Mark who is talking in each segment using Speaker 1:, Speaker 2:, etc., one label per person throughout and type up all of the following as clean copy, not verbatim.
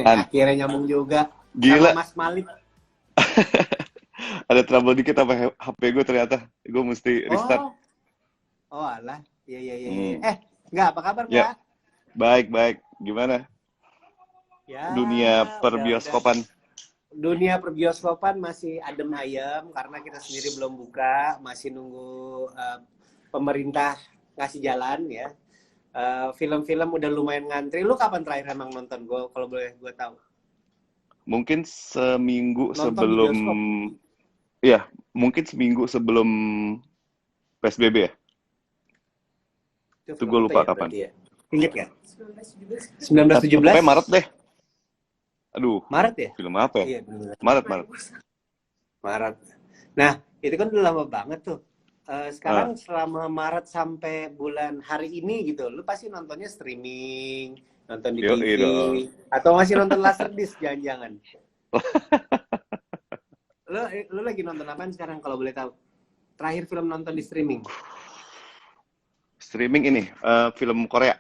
Speaker 1: An,
Speaker 2: Akhirnya nyambung juga sama
Speaker 1: gila,
Speaker 2: Mas Malik.
Speaker 1: ada trouble dikit apa HP gue ternyata. Gue mesti restart.
Speaker 2: Oh, oh alah. Iya, iya, iya, iya.
Speaker 1: Hmm.
Speaker 2: Nggak, apa kabar,
Speaker 1: Ya,
Speaker 2: nggak?
Speaker 1: baik-baik. Gimana
Speaker 2: Ya,
Speaker 1: dunia
Speaker 2: udah.
Speaker 1: perbioskopan?
Speaker 2: Dunia perbioskopan masih adem ayem karena kita sendiri belum buka, masih nunggu pemerintah ngasih jalan ya. Film-film udah lumayan ngantri. Lu kapan terakhir emang nonton? Gue kalau boleh gue tahu.
Speaker 1: Mungkin seminggu
Speaker 2: Nonton di
Speaker 1: sebelum,
Speaker 2: bioskop.
Speaker 1: ya, mungkin seminggu sebelum PSBB ya.
Speaker 2: Itu
Speaker 1: Itu
Speaker 2: film
Speaker 1: gue
Speaker 2: apa
Speaker 1: lupa
Speaker 2: ya
Speaker 1: kapan.
Speaker 2: berarti ya? Ingat nggak? 1917.
Speaker 1: Pokoknya Maret deh. Aduh,
Speaker 2: Maret ya?
Speaker 1: film apa ya?
Speaker 2: Iya, benar.
Speaker 1: Maret, Maret.
Speaker 2: Maret. Nah, itu kan udah lama banget tuh.
Speaker 1: Ah,
Speaker 2: Sekarang selama Maret sampai bulan hari ini gitu, lu pasti nontonnya streaming, nonton di
Speaker 1: yuk,
Speaker 2: TV,
Speaker 1: dong.
Speaker 2: atau masih nonton Laserdisc jangan-jangan. Lu, lu lagi nonton apaan sekarang kalau boleh tahu? Terakhir film nonton di streaming.
Speaker 1: Streaming ini, film Korea.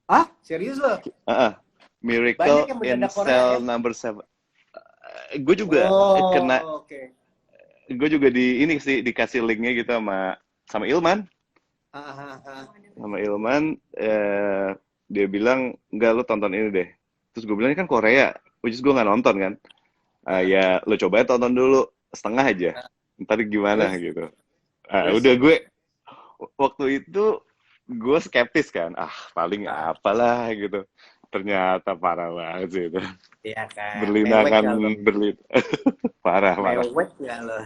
Speaker 2: Ah, serius lo?
Speaker 1: Ah, ah.
Speaker 2: Banyak
Speaker 1: Miracle
Speaker 2: yang
Speaker 1: in
Speaker 2: mendadak Korea ya?
Speaker 1: Cell Number Seven. Gue juga kena,
Speaker 2: Oh, oke.
Speaker 1: gue juga di ini sih dikasih linknya gitu sama Ilman,
Speaker 2: Ah, ah, ah.
Speaker 1: sama Ilman. Dia bilang enggak, lo tonton ini deh. Terus gue bilang ini kan Korea, which is gue nggak nonton kan.
Speaker 2: Ah.
Speaker 1: Ya lo coba tonton dulu setengah aja, ntar gimana
Speaker 2: Terus,
Speaker 1: gitu.
Speaker 2: terus,
Speaker 1: Udah gue waktu itu gue skeptis kan, paling
Speaker 2: ah,
Speaker 1: apalah gitu. Ternyata parah banget sih itu.
Speaker 2: iya kan, mewek
Speaker 1: Berlinangan
Speaker 2: gak lo?
Speaker 1: parah parah.
Speaker 2: Mewek gak lo?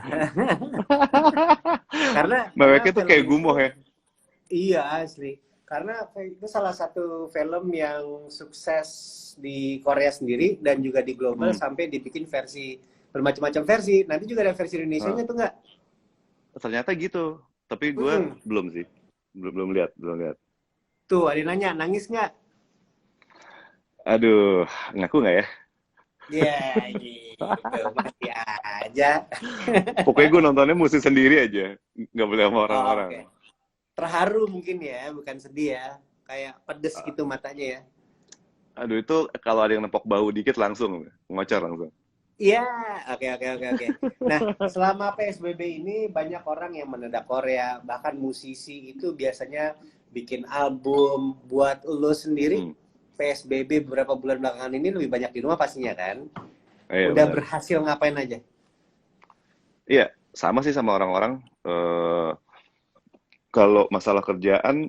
Speaker 2: Karena
Speaker 1: Meweknya tuh
Speaker 2: film
Speaker 1: kayak
Speaker 2: itu
Speaker 1: gumoh ya.
Speaker 2: iya asli. Karena itu salah satu film yang sukses di Korea sendiri dan juga di global
Speaker 1: Hmm.
Speaker 2: sampai dibikin versi bermacam-macam versi. Nanti juga ada versi
Speaker 1: Nah,
Speaker 2: Indonesianya tuh nggak?
Speaker 1: ternyata gitu. Tapi gue
Speaker 2: Mm-mm.
Speaker 1: belum sih. Belum lihat, belum lihat.
Speaker 2: Tuh ada yang nanya, nangis nggak?
Speaker 1: Aduh, ngaku nggak ya?
Speaker 2: Ya gitu, masih aja.
Speaker 1: Pokoknya gue nontonnya mesti sendiri aja. Nggak boleh sama
Speaker 2: Oh,
Speaker 1: orang-orang.
Speaker 2: oke. Terharu mungkin ya, bukan sedih ya. Kayak pedes
Speaker 1: Ah,
Speaker 2: gitu matanya ya.
Speaker 1: Aduh, itu kalau ada yang nepok bau dikit langsung. Ngocor langsung.
Speaker 2: Iya, oke, oke, oke, oke. Nah, selama PSBB ini banyak orang yang mendadak Korea, bahkan musisi itu biasanya bikin album buat lo sendiri.
Speaker 1: Hmm.
Speaker 2: PSBB beberapa bulan belakangan ini lebih banyak di rumah pastinya kan.
Speaker 1: Iya,
Speaker 2: Udah
Speaker 1: benar.
Speaker 2: berhasil ngapain aja?
Speaker 1: Iya, sama sih sama orang-orang. Kalau masalah kerjaan,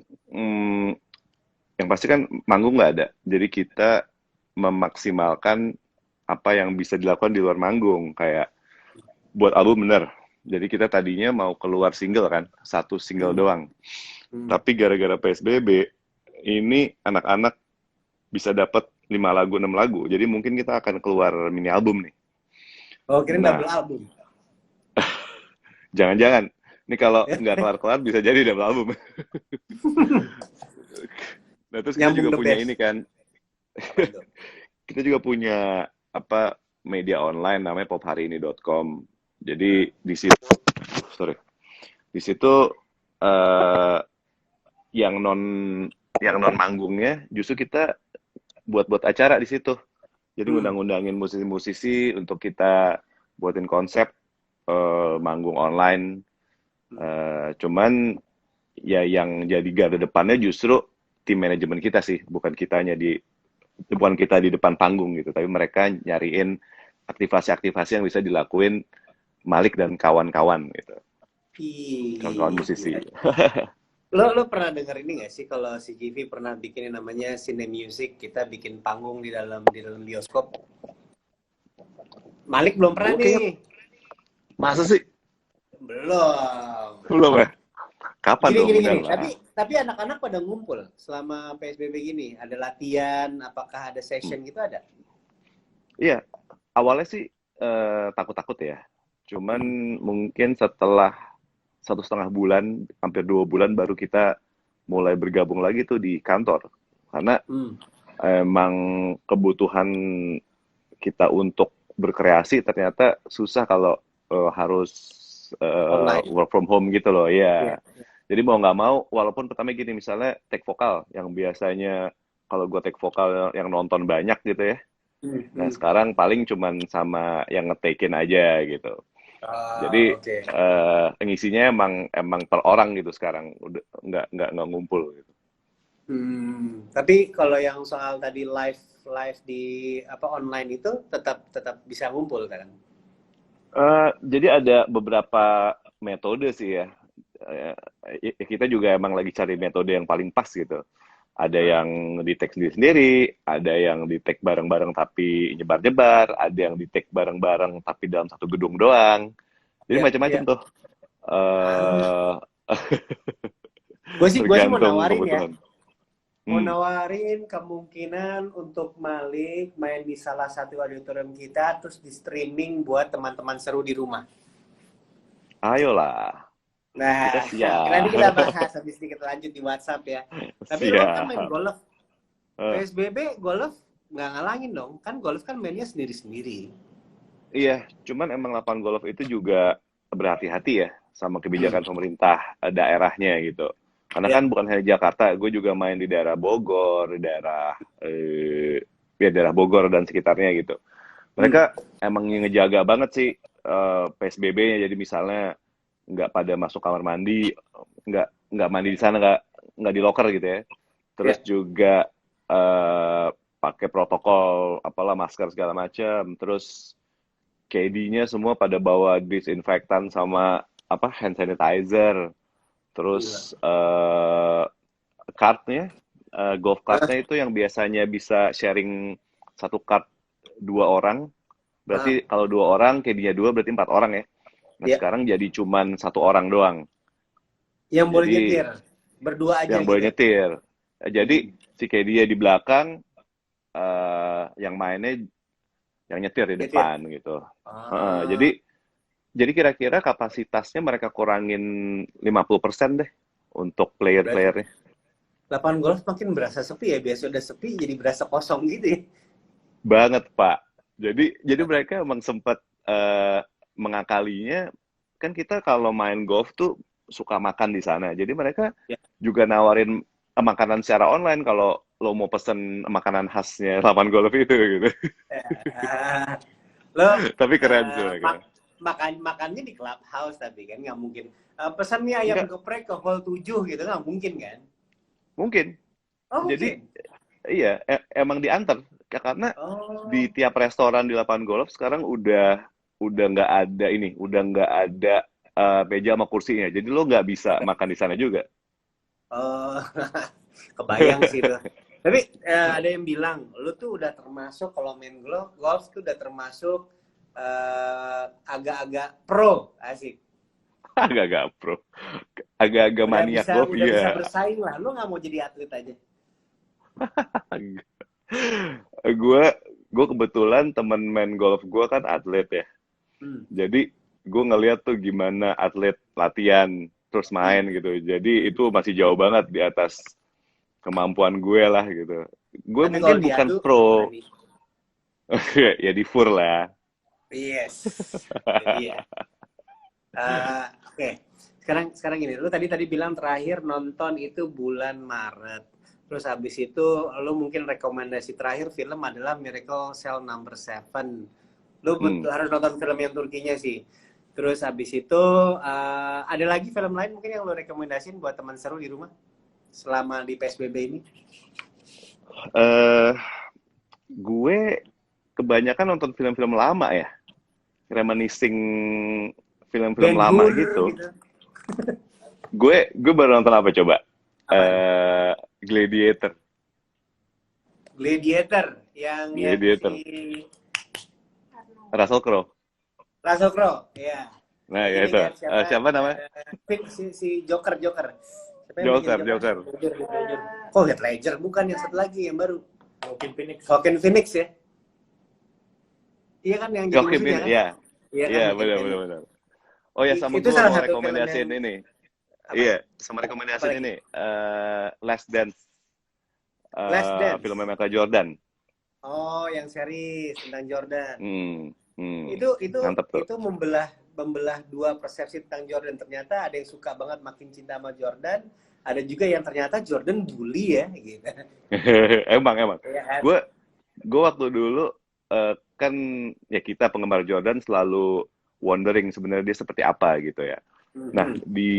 Speaker 1: yang pasti kan manggung nggak ada. Jadi kita memaksimalkan apa yang bisa dilakukan di luar manggung. Kayak buat album bener. Jadi kita tadinya mau keluar single kan, satu single
Speaker 2: Hmm,
Speaker 1: doang.
Speaker 2: hmm.
Speaker 1: Tapi gara-gara PSBB, ini anak-anak bisa dapat 5 lagu, 6 lagu. Jadi mungkin kita akan keluar mini album nih.
Speaker 2: Oh, kira
Speaker 1: Nah,
Speaker 2: double album.
Speaker 1: jangan-jangan. Ini kalau nggak kelar-kelar bisa jadi double album. Nah, terus kita
Speaker 2: Nyambung
Speaker 1: juga
Speaker 2: the
Speaker 1: punya
Speaker 2: best.
Speaker 1: ini kan,
Speaker 2: Apa itu?
Speaker 1: kita juga punya apa media online namanya popharini.com. Jadi di situ, sorry, di situ eh, yang non yang non manggungnya justru kita buat acara di situ. Jadi
Speaker 2: Hmm.
Speaker 1: ngundang-ngundangin musisi-musisi untuk kita buatin konsep manggung online. Cuman ya yang jadi garda depannya justru tim manajemen kita sih, bukan kita di depan panggung gitu, tapi mereka nyariin aktivasi-aktivasi yang bisa dilakuin Malik dan kawan-kawan gitu, kawan-kawan
Speaker 2: Ih,
Speaker 1: musisi.
Speaker 2: gila. Lo pernah denger ini nggak sih kalau si GV pernah bikin yang namanya Cine Music, kita bikin panggung di dalam bioskop. Malik belum pernah
Speaker 1: Gue
Speaker 2: nih.
Speaker 1: kayaknya masa sih
Speaker 2: Belum.
Speaker 1: belum ya? Kapan
Speaker 2: Gini
Speaker 1: dong,
Speaker 2: gini
Speaker 1: bener
Speaker 2: gini.
Speaker 1: lah.
Speaker 2: Tapi anak-anak pada ngumpul selama PSBB gini. Ada latihan, apakah ada
Speaker 1: Hmm.
Speaker 2: session gitu ada?
Speaker 1: Iya, awalnya sih takut-takut ya. Cuman
Speaker 2: Hmm.
Speaker 1: mungkin setelah 1,5 bulan, hampir 2 bulan baru kita mulai bergabung lagi tuh di kantor. Karena
Speaker 2: Hmm.
Speaker 1: emang kebutuhan kita untuk berkreasi ternyata susah kalau harus
Speaker 2: Online.
Speaker 1: work from home gitu loh
Speaker 2: Iya.
Speaker 1: ya. Jadi mau nggak mau, walaupun pertama gini misalnya take vokal yang biasanya kalau gue take vokal yang nonton banyak gitu ya. Nah,
Speaker 2: Hmm.
Speaker 1: sekarang paling cuman sama yang ngetekin aja gitu. Jadi
Speaker 2: Oke.
Speaker 1: ngisinya emang per orang gitu sekarang, udah nggak ngumpul gitu.
Speaker 2: Tapi kalau yang soal tadi live live di apa online itu tetap tetap bisa ngumpul kan?
Speaker 1: Jadi ada beberapa metode sih ya. Kita juga emang lagi cari metode yang paling pas gitu. Ada
Speaker 2: Hah?
Speaker 1: yang di-tag sendiri-sendiri, ada yang di-tag bareng-bareng tapi nyebar-nyebar, ada yang di-tag bareng-bareng tapi dalam satu gedung doang. Jadi
Speaker 2: Iya,
Speaker 1: macam-macam
Speaker 2: iya.
Speaker 1: tuh.
Speaker 2: Ah,
Speaker 1: Eh
Speaker 2: gue sih mau
Speaker 1: tergantung
Speaker 2: nawarin ya,
Speaker 1: kebutuhan.
Speaker 2: mau
Speaker 1: Hmm,
Speaker 2: nawarin kemungkinan untuk Malik main di salah satu auditorium kita, terus di streaming buat teman-teman seru di rumah.
Speaker 1: ayolah, kita
Speaker 2: Nah, nanti
Speaker 1: siap.
Speaker 2: kita bahas habis ini kita lanjut di WhatsApp ya. Tapi lo kan main
Speaker 1: Siap.
Speaker 2: golf,
Speaker 1: Eh,
Speaker 2: PSBB golf nggak ngalangin dong, kan golf kan mainnya sendiri-sendiri.
Speaker 1: iya, cuman emang lapangan golf itu juga berhati-hati ya sama kebijakan pemerintah daerahnya gitu. Karena
Speaker 2: Ya.
Speaker 1: kan bukan hanya Jakarta, gue juga main di daerah Bogor, di daerah ya daerah Bogor dan sekitarnya gitu.
Speaker 2: Hmm.
Speaker 1: Mereka emang ngejaga banget sih PSBB-nya. Jadi misalnya nggak pada masuk kamar mandi, nggak mandi di sana, nggak di loker gitu ya. Terus
Speaker 2: Ya.
Speaker 1: juga pakai protokol, apalah masker segala macam. Terus KD-nya semua pada bawa disinfektan sama apa hand sanitizer.
Speaker 2: Gila.
Speaker 1: Terus cardnya, golf cardnya itu yang biasanya bisa sharing satu card dua orang.
Speaker 2: Ah,
Speaker 1: Berarti kalau dua orang, KD-nya dua berarti empat orang ya. Nah
Speaker 2: ya.
Speaker 1: sekarang jadi cuman satu orang doang.
Speaker 2: Yang boleh
Speaker 1: Jadi
Speaker 2: nyetir berdua aja
Speaker 1: yang
Speaker 2: gitu
Speaker 1: boleh
Speaker 2: ya.
Speaker 1: nyetir. Jadi
Speaker 2: Hmm.
Speaker 1: si KD-nya di belakang, yang mainnya yang nyetir di
Speaker 2: Nyetir.
Speaker 1: depan gitu. Heeh,
Speaker 2: Ah,
Speaker 1: jadi kira-kira kapasitasnya mereka kurangin 50% deh untuk
Speaker 2: berarti
Speaker 1: player-playernya.
Speaker 2: lapangan golf makin berasa sepi ya. Biasa udah sepi jadi berasa kosong gitu ya.
Speaker 1: Banget, Pak. Jadi mereka emang sempat mengakalinya, kan kita kalau main golf tuh suka makan di sana. Jadi mereka
Speaker 2: Ya.
Speaker 1: juga nawarin makanan secara online kalau lo mau pesen makanan khasnya lapangan golf itu gitu.
Speaker 2: Ah, lo
Speaker 1: Tapi keren sih mereka.
Speaker 2: makannya di clubhouse tapi kan nggak mungkin. Pesan nih ayam
Speaker 1: Enggak,
Speaker 2: geprek ke hall 7 gitu nggak mungkin kan?
Speaker 1: mungkin.
Speaker 2: Oh
Speaker 1: Jadi
Speaker 2: mungkin.
Speaker 1: iya, emang diantar. Karena di
Speaker 2: Oh,
Speaker 1: tiap restoran di lapangan golf sekarang udah nggak ada ini, udah nggak ada meja sama kursinya. Jadi lo nggak bisa makan di sana juga.
Speaker 2: oh, kebayang sih itu. Tapi ada yang bilang, lu tuh udah termasuk kalau main golf, golf tuh udah termasuk agak-agak pro, asik.
Speaker 1: Agak-agak pro, agak-agak maniak golf,
Speaker 2: Udah bisa
Speaker 1: iya.
Speaker 2: bersaing lah. Lu nggak mau jadi atlet aja.
Speaker 1: Gue gue kebetulan temen main golf gue kan atlet ya.
Speaker 2: Hmm.
Speaker 1: Jadi gue ngeliat tuh gimana atlet latihan terus
Speaker 2: Hmm.
Speaker 1: main gitu. Jadi itu masih jauh banget di atas kemampuan gue lah gitu. Gue
Speaker 2: Tapi kalau
Speaker 1: mungkin bukan
Speaker 2: diadu,
Speaker 1: pro,
Speaker 2: berani.
Speaker 1: ya di fur lah.
Speaker 2: Yes, itu dia. Oke. Sekarang sekarang gini, lu tadi bilang terakhir nonton itu bulan Maret. Terus habis itu lu mungkin rekomendasi terakhir film adalah Miracle Cell Number Seven. Lu
Speaker 1: Hmm.
Speaker 2: harus nonton film yang Turkinya sih. Terus habis itu ada lagi film lain mungkin yang lu rekomendasiin buat teman seru di rumah selama di PSBB ini?
Speaker 1: eh gue kebanyakan nonton film-film lama ya, reminiscing film-film
Speaker 2: Ben
Speaker 1: lama
Speaker 2: Hur
Speaker 1: gitu.
Speaker 2: gitu.
Speaker 1: Gue baru nonton apa coba?
Speaker 2: Apaan?
Speaker 1: Gladiator.
Speaker 2: Gladiator yang si
Speaker 1: Gladiator. Russell Crowe.
Speaker 2: Russell Crowe, ya.
Speaker 1: Nah, ya
Speaker 2: Ini
Speaker 1: itu.
Speaker 2: kan siapa?
Speaker 1: Siapa namanya?
Speaker 2: Si Joker, Joker. Siapa yang bikin
Speaker 1: Joker,
Speaker 2: Joker?
Speaker 1: Joker.
Speaker 2: Heath Ledger. Oh, Heath Ledger bukan yang satu lagi yang baru.
Speaker 3: Joaquin Phoenix.
Speaker 2: Joaquin Phoenix ya. Iya kan yang jadi
Speaker 1: Joaquin
Speaker 2: musuhnya
Speaker 1: Phoenix,
Speaker 2: kan?
Speaker 1: ya.
Speaker 2: Iya kan
Speaker 1: Iya,
Speaker 2: bikin
Speaker 1: benar, benar,
Speaker 2: Phoenix.
Speaker 1: benar. Oh ya, sama
Speaker 2: Itu
Speaker 1: gue
Speaker 2: salah
Speaker 1: mau
Speaker 2: satu film yang
Speaker 1: rekomendasiin ini.
Speaker 2: apa?
Speaker 1: Iya, sama
Speaker 2: Apa
Speaker 1: rekomendasiin
Speaker 2: lagi?
Speaker 1: ini. Last Dance.
Speaker 2: Last Dance.
Speaker 1: Filmnya Michael Jordan.
Speaker 2: Oh, yang series tentang Jordan.
Speaker 1: Hmm, hmm.
Speaker 2: Itu
Speaker 1: Mantep tuh.
Speaker 2: itu membelah dua persepsi tentang Jordan. Ternyata ada yang suka banget makin cinta sama Jordan, ada juga yang ternyata Jordan bully ya gitu.
Speaker 1: Emang.
Speaker 2: Iya kan?
Speaker 1: Gue gue waktu dulu kan ya kita penggemar Jordan selalu wondering sebenarnya dia seperti apa gitu ya. Nah,
Speaker 2: Mhm.
Speaker 1: di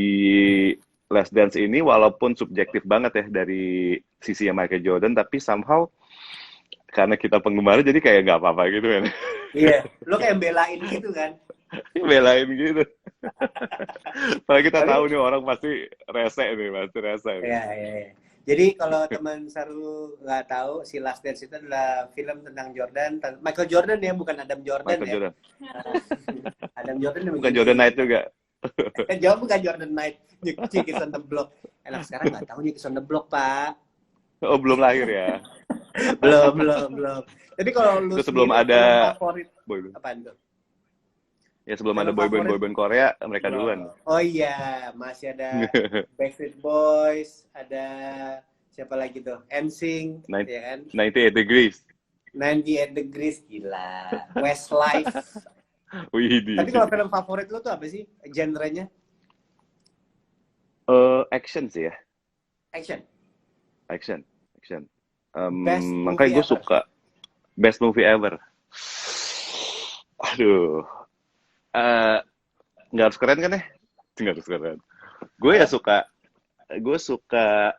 Speaker 1: Last Dance ini walaupun subjektif banget ya dari sisi Michael Jordan, tapi somehow karena kita penggemar jadi kayak nggak apa-apa gitu kan.
Speaker 2: Iya, lo kayak belain gitu kan.
Speaker 1: Belain gitu. Padahal kita tahu
Speaker 2: Tapi
Speaker 1: nih orang pasti pasti rese nih.
Speaker 2: ya, ya, ya. Jadi kalau teman Saru nggak tahu, si Last Dance itu adalah film tentang Jordan, Michael Jordan ya, bukan Adam Jordan
Speaker 1: Michael
Speaker 2: ya.
Speaker 1: Jordan.
Speaker 2: Adam Jordan yang
Speaker 1: Bukan
Speaker 2: begini.
Speaker 1: Jordan Knight juga.
Speaker 2: Jawab bukan Jordan Knight, Kick on the Block. Enak sekarang nggak tahu Kick on the Block, Pak.
Speaker 1: Oh, belum lahir ya.
Speaker 2: Belum. Tapi kalau lu
Speaker 1: Itu sebelum
Speaker 2: sendiri film
Speaker 1: ada
Speaker 2: favorit
Speaker 1: boy.
Speaker 2: apaan tuh?
Speaker 1: Ya sebelum ada
Speaker 2: Film favorit.
Speaker 1: boyband Korea, mereka duluan.
Speaker 2: Oh iya, masih ada Backstreet Boys, ada siapa lagi tuh? NSYNC, ya kan?
Speaker 1: 98 Degrees.
Speaker 2: 98 Degrees, gila. Westlife.
Speaker 1: Wih,
Speaker 2: Tapi kalau film favorit lu tuh apa sih? Genrenya?
Speaker 1: Action sih ya.
Speaker 2: Action.
Speaker 1: Action.
Speaker 2: Best
Speaker 1: Makanya
Speaker 2: movie
Speaker 1: gue
Speaker 2: ever.
Speaker 1: suka best movie ever. Aduh. Nggak harus keren kan ya? Nggak harus keren. Gue ya gue suka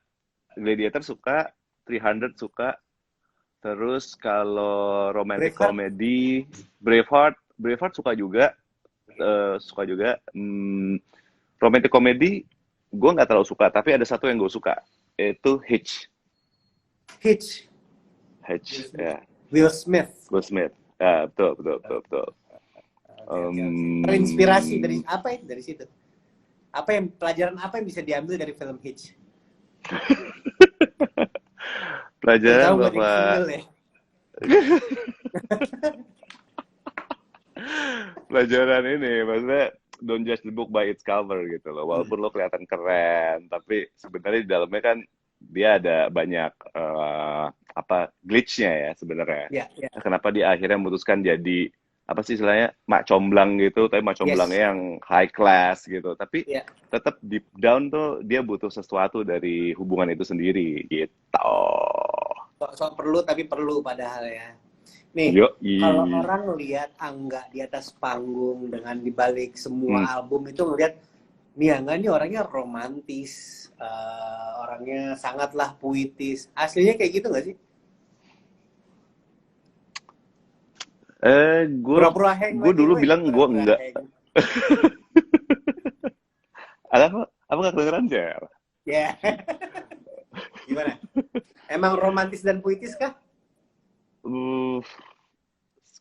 Speaker 1: Gladiator, suka 300, suka. Terus kalau romantic
Speaker 2: Braveheart.
Speaker 1: comedy, Braveheart suka juga. Romantic comedy gue nggak terlalu suka, tapi ada satu yang gue suka, itu Hitch.
Speaker 2: Hitch.
Speaker 1: Ya.
Speaker 2: Will Smith.
Speaker 1: Will Smith. Ya, betul.
Speaker 2: Okay. Terinspirasi dari apa ya dari situ? Pelajaran apa yang bisa diambil dari film Hitch?
Speaker 1: Pelajaran
Speaker 2: Tahu nggak
Speaker 1: bahwa
Speaker 2: yang single ya?
Speaker 1: pelajaran ini maksudnya don't judge the book by its cover gitu loh. Walaupun lo kelihatan keren, tapi sebenarnya di dalamnya kan dia ada banyak glitch-nya ya sebenarnya.
Speaker 2: Ya.
Speaker 1: Kenapa dia akhirnya memutuskan jadi apa sih istilahnya mak comblang gitu, tapi mak comblangnya yang high class gitu. Tapi tetap deep down tuh dia butuh sesuatu dari hubungan itu sendiri gitu.
Speaker 2: So perlu tapi perlu padahal ya. Nih,
Speaker 1: Yoi.
Speaker 2: kalau orang lihat Angga di atas panggung dengan dibalik semua album itu ngelihat nih Angga nih orangnya romantis, orangnya sangatlah puitis. Aslinya kayak gitu nggak sih?
Speaker 1: Gue dulu bilang gue enggak. Apa nggak kedengeran ya?
Speaker 2: Ya. Gimana? Emang romantis dan puitis kah?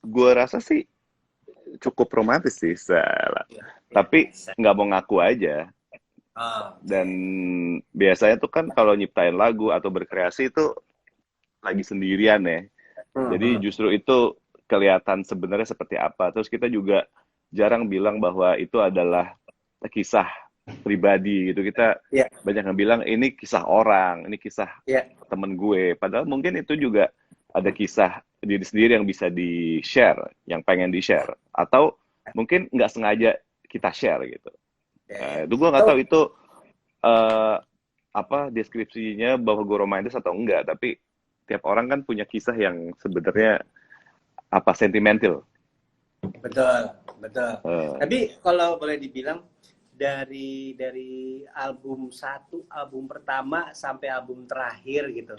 Speaker 1: Gue rasa sih cukup romantis sih, tapi nggak mau ngaku aja. Dan biasanya tuh kan kalau nyiptain lagu atau berkreasi itu lagi sendirian ya. Jadi justru itu kelihatan sebenarnya seperti apa. Terus kita juga jarang bilang bahwa itu adalah kisah pribadi gitu. Kita banyak yang bilang ini kisah orang, ini kisah temen gue. Padahal mungkin itu juga ada kisah diri sendiri yang bisa di-share, yang pengen di-share. Atau mungkin nggak sengaja kita share gitu. Itu gue nggak tahu itu deskripsinya bahwa gue romantis atau enggak. Tapi tiap orang kan punya kisah yang sebenarnya sentimental.
Speaker 2: Betul. Tapi kalau boleh dibilang dari album pertama sampai album terakhir gitu,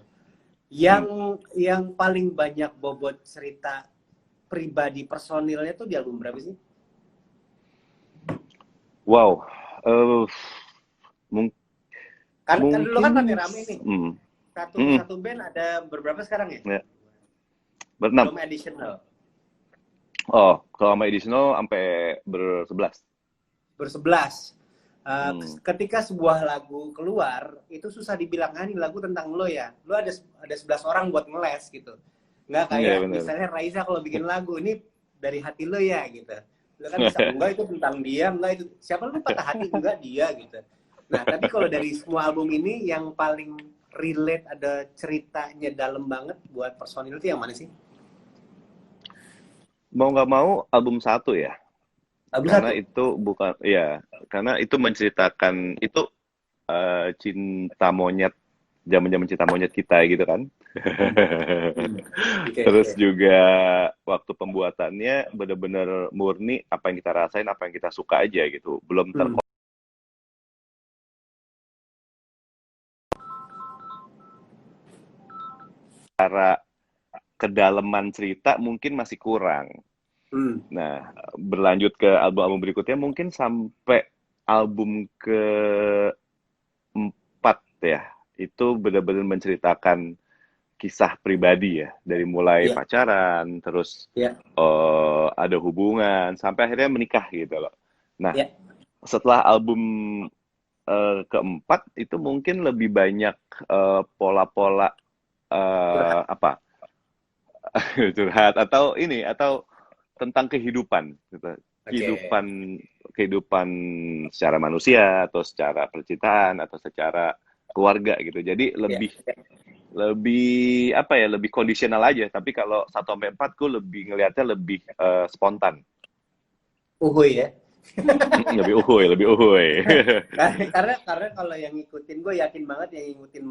Speaker 2: yang paling banyak bobot cerita pribadi personilnya tuh di album berapa sih?
Speaker 1: Wow,
Speaker 2: kan dulu kan rame-rame nih. Satu band ada berapa sekarang ya?
Speaker 1: Berenam.
Speaker 2: Belum additional.
Speaker 1: Oh, kalau sama additional sampai bersebelas.
Speaker 2: Ketika sebuah lagu keluar, itu susah dibilang ini lagu tentang lo ya. Lo ada 11 orang buat ngeles gitu. Nggak kayak misalnya Raisa kalau bikin lagu ini dari hati lo ya gitu. Lo kan bisa enggak itu tentang dia, enggak itu siapa lo patah hati enggak dia gitu. Nah, tapi kalau dari semua album ini yang paling relate ada ceritanya dalam banget buat personil itu yang mana sih?
Speaker 1: Mau nggak mau album 1 ya.
Speaker 2: Album
Speaker 1: karena
Speaker 2: 1?
Speaker 1: Itu bukan karena itu menceritakan itu cinta monyet, zaman-zaman cinta monyet kita gitu kan.
Speaker 2: Oke,
Speaker 1: Terus
Speaker 2: oke.
Speaker 1: juga waktu pembuatannya bener-bener murni apa yang kita rasain, apa yang kita suka aja gitu. Belum
Speaker 2: Hmm.
Speaker 1: terkara kedalaman cerita mungkin masih kurang.
Speaker 2: Hmm.
Speaker 1: Nah, berlanjut ke album-album berikutnya mungkin sampai album keempat ya, itu benar-benar menceritakan kisah pribadi ya, dari mulai
Speaker 2: Ya,
Speaker 1: pacaran, terus
Speaker 2: ya,
Speaker 1: ada hubungan, sampai akhirnya menikah gitu loh. Nah,
Speaker 2: ya.
Speaker 1: setelah album keempat itu mungkin lebih banyak pola-pola
Speaker 2: Curhat.
Speaker 1: apa curhat atau ini atau tentang kehidupan gitu.
Speaker 2: Oke.
Speaker 1: kehidupan kehidupan secara manusia atau secara percintaan atau secara keluarga gitu. Jadi
Speaker 2: Ya,
Speaker 1: lebih
Speaker 2: ya.
Speaker 1: lebih apa ya, lebih kondisional aja. Tapi kalau 1 sampai 4 gue lebih ngelihatnya lebih spontan.
Speaker 2: Uhuy ya.
Speaker 1: Lebih uhuy, lebih uhuy.
Speaker 2: Karena kalau yang ngikutin, gue yakin banget yang ngikutin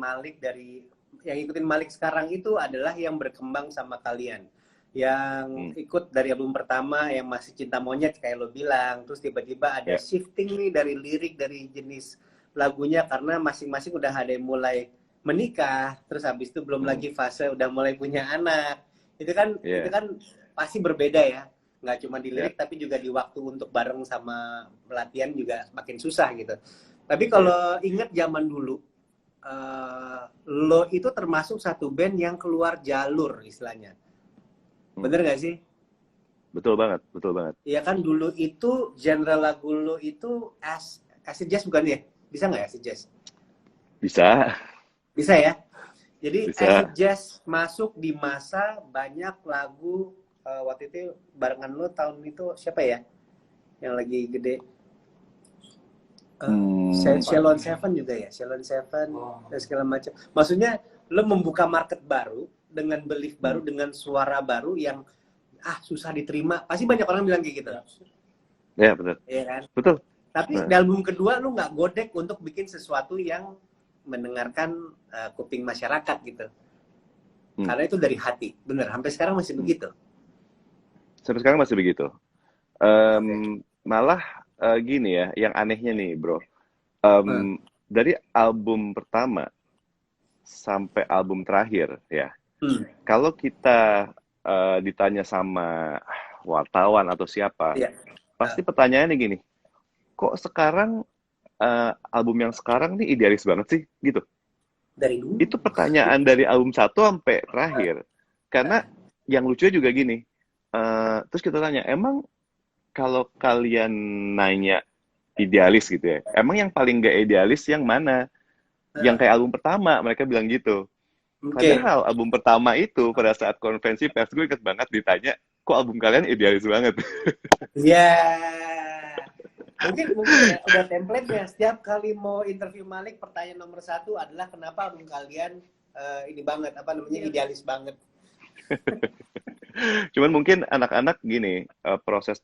Speaker 2: Malik sekarang itu adalah yang berkembang sama kalian, yang
Speaker 1: Hmm,
Speaker 2: ikut dari album pertama yang masih cinta monyet kayak lo bilang, terus tiba-tiba ada
Speaker 1: ya.
Speaker 2: shifting nih dari lirik, dari jenis lagunya, karena masing-masing udah ada yang mulai menikah, terus habis itu belum
Speaker 1: Hmm,
Speaker 2: lagi fase udah mulai punya anak. Itu
Speaker 1: ya,
Speaker 2: kan pasti berbeda ya, nggak cuma di
Speaker 1: ya,
Speaker 2: lirik tapi juga di waktu untuk bareng sama pelatihan juga makin susah gitu. Tapi
Speaker 1: ya.
Speaker 2: kalau inget zaman dulu, lo itu termasuk satu band yang keluar jalur istilahnya.
Speaker 1: Hmm,
Speaker 2: Bener gak sih?
Speaker 1: betul banget, betul banget.
Speaker 2: Iya kan dulu itu genre lagu lo itu acid jazz bukan ya? Bisa nggak ya acid jazz?
Speaker 1: Bisa,
Speaker 2: Bisa ya? Jadi acid
Speaker 1: bisa.
Speaker 2: jazz masuk di masa banyak lagu, waktu itu barengan lo tahun itu siapa ya? Yang lagi gede.
Speaker 1: Hmm,
Speaker 2: Shalon Seven juga ya, Shalon Seven dan segala macam. Maksudnya lo membuka market baru dengan belief baru,
Speaker 1: hmm,
Speaker 2: dengan suara baru yang susah diterima. Pasti banyak orang bilang kayak gitu,
Speaker 1: ya betul,
Speaker 2: ya kan?
Speaker 1: betul.
Speaker 2: Tapi
Speaker 1: Nah,
Speaker 2: di album kedua lo nggak godek untuk bikin sesuatu yang mendengarkan kuping masyarakat gitu.
Speaker 1: hmm,
Speaker 2: Karena itu dari hati, bener. Sampai sekarang masih
Speaker 1: hmm.
Speaker 2: begitu.
Speaker 1: Sampai sekarang masih begitu.
Speaker 2: Oke.
Speaker 1: Malah gini ya, yang anehnya nih, bro.
Speaker 2: Uh,
Speaker 1: Dari album pertama sampai album terakhir, ya.
Speaker 2: hmm,
Speaker 1: Kalau kita ditanya sama wartawan atau siapa,
Speaker 2: iya. Uh,
Speaker 1: pasti pertanyaannya gini, kok sekarang album yang sekarang nih idealis banget sih, gitu.
Speaker 2: dari dulu.
Speaker 1: Itu pertanyaan dari album satu sampai
Speaker 2: Uh,
Speaker 1: terakhir. Karena
Speaker 2: uh,
Speaker 1: yang lucunya juga gini, terus kita tanya, emang kalau kalian nanya idealis gitu ya, emang yang paling gak idealis yang mana? Yang
Speaker 2: uh,
Speaker 1: kayak album pertama, mereka bilang gitu.
Speaker 2: Oke.
Speaker 1: Padahal album pertama itu pada saat konferensi pers gue inget banget ditanya, kok album kalian idealis banget?
Speaker 2: Iya. Mungkin ya udah template-nya. Setiap kali mau interview Malik, pertanyaan nomor satu adalah kenapa album kalian ini banget, apa namanya, idealis banget.
Speaker 1: Cuman mungkin anak-anak gini, proses